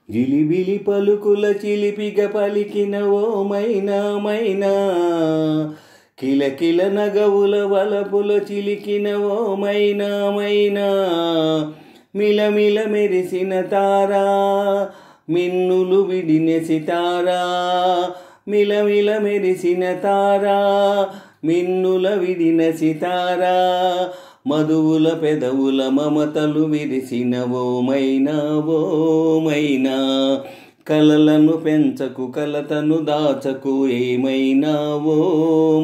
జిలిబిలి పలుకుల చిలిపిగ పలికిన ఓ మైనా మైనా, కిలకిల నగవుల వలపుల చిలికిన ఓ మైనా మైనా, మిలమిల మెరిసిన తారా మిన్నులు విడిన సితారా, మిలమిల మెరిసిన తారా మిన్నుల విడిన సితారా, మధువుల పెదవుల మమతలు విరిసిన ఓ మైనా ఓ మైనా, కలలను పెంచకు కలతను దాచకు ఏమైనా ఓ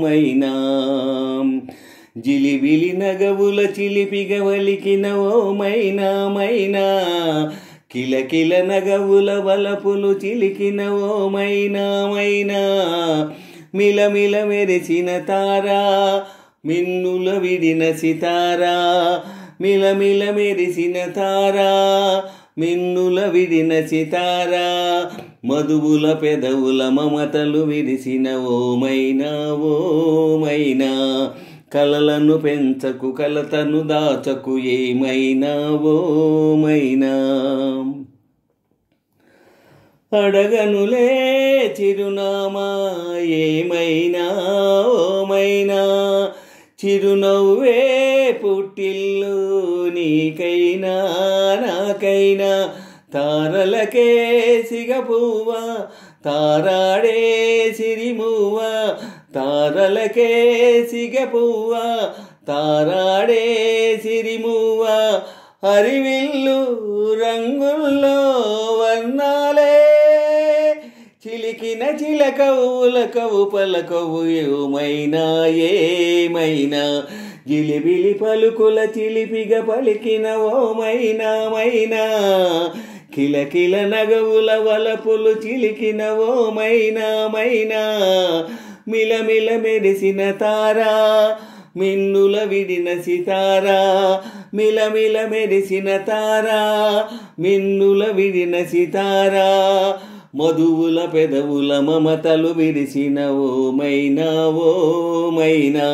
మైనా, జిలిబిలి నగవుల చిలిపిగ వలికిన ఓ మైనా మైనా, కిలకిల నగవుల వలపులు చిలికిన ఓ మైనా మైనా, మిలమిల మెరిసిన తారా మిన్నుల విడిన సితారా, మిలమిల మెరిసిన తారా మిన్నుల విడిన సితారా, మధువుల పెదవుల మమతలు విరిసిన ఓ మైనా ఓ మైనా, కలలను పెంచకు కలతను దాచకు ఏమైనా ఓ మైనా, అడగనులే చిరునామా ఏమైనా ఓ మైనా, చిరునవ్వే పుట్టిల్లు నీకైనా నాకైనా, తారలకే సిగపువ్వా తారాడే సిరిమువ్వా, తారలకే సిగపువ్వా తారాడే సిరిమువ్వా, హరివిల్లు రంగుల్లో వర్ణాలే చిలికిన చిలకవు ఉలకవు పలకవు ఏమైనా ఏమైనా, జిలిబిలి పలుకుల చిలిపిగ పలికిన ఓ మైనా మైనా, కిలకిల నగవుల వలపులు చిలికిన ఓ మైనా మైనా, మిలమిల మెరిసిన తారా మిన్నుల విడిన సితారా, మిలమిల మెరిసిన తారా మిన్నుల విడిన సితారా, మధువుల పెదవుల మమతలు విరిసిన ఓ మైనా ఓ మైనా,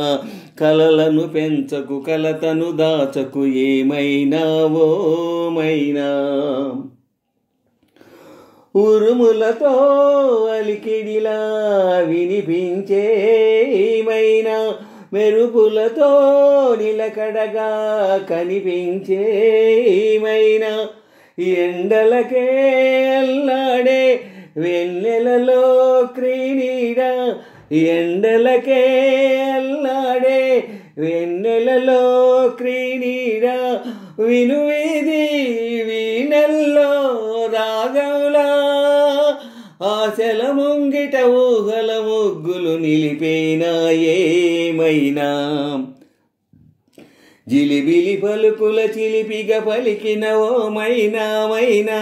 కలలను పెంచకు కలతను దాచకు ఏమైనా ఓ మైనా, ఉరుములతో అలికిడిలా వినిపించే మైనా, మెరుపులతో నిలకడగా కనిపించే మైనా, ఎండలకే అల్లాడే వెన్నెలలో క్రీడ, ఎండలకే అల్లాడే వెన్నెలలో క్రీడ, వినువీధి వీణల్లో రాగంలా ఆశల ముంగిట ఊహల ముగ్గులు నిలిపేనా ఏమైనా, జిలిబిలి పలుకుల చిలిపిగ పలికిన ఓ మైనా మైనా,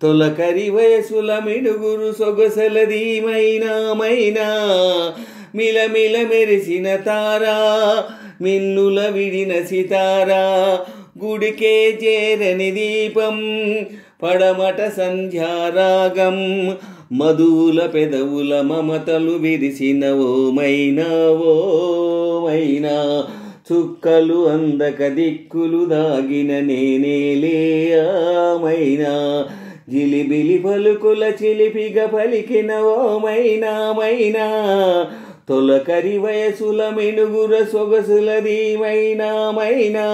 తొలకరి వయసుల మిడుగురు సొగసలది మైనా మైనా, మిలమిల మెరిసిన తారా మిన్నుల విడిన సితారా, గుడికే చేరని దీపం పడమట సంధ్యారాగం, మధువుల పెదవుల మమతలు విరిసిన ఓ మైనా ఓ మైనా, చుక్కలు అందక దిక్కులు దాగిన నేనేలే మైనా, జిలిబిలి పలుకుల చిలిపిగ పలికిన ఓ మైనా మైనా, తొలకరి వయసుల మినుగుర సొగసులది మైనా మైనా,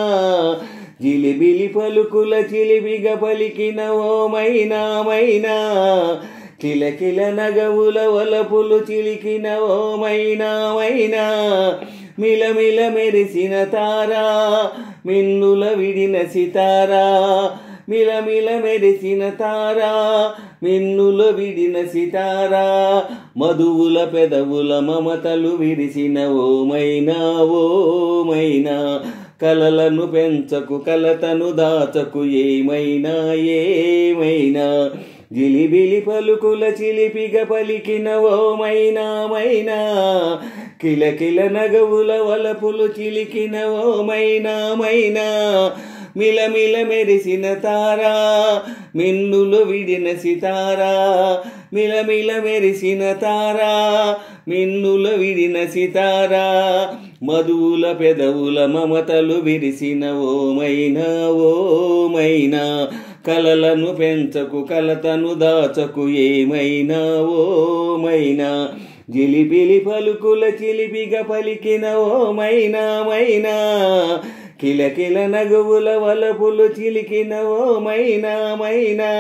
జిలిబిలి పలుకుల చిలిపిగ పలికిన ఓ మైనా మైనా, కిలకిల నగవుల వలపులు చిలికిన ఓ మైనా మైనా, మిలమిల మెరిసిన తారా మిన్నుల విడిన సితారా, మిలమిల మెరిసిన తారా మిన్నుల విడిన సితారా, మధువుల పెదవుల మమతలు విరిసిన ఓ మైనా ఓ మైనా, కలలను పెంచకు కలతను దాచకు ఏమైనా ఏమైనా, జిలిబిలి పలుకుల చిలిపిగ పలికిన ఓ మైనా మైనా, కిలకిల నగవుల వలపులు చిలికిన ఓ మైనా మైనా, మిలమిల మెరిసిన తారా మిన్నులు విడిన సితారా, మిలమిల మెరిసిన తారా మిన్నుల విడిన సితారా, మధువుల పెదవుల మమతలు విరిసిన ఓ మైనా కలలను పెంచకు కలతను దాచకు ఏమైనా ఓ మైనా జిలిబిలి పలుకుల చిలిపిగా పలికిన ఓ మైనా మైనా కిలకిల నగువుల వలపులు చిలికిన ఓ మైనా మైనా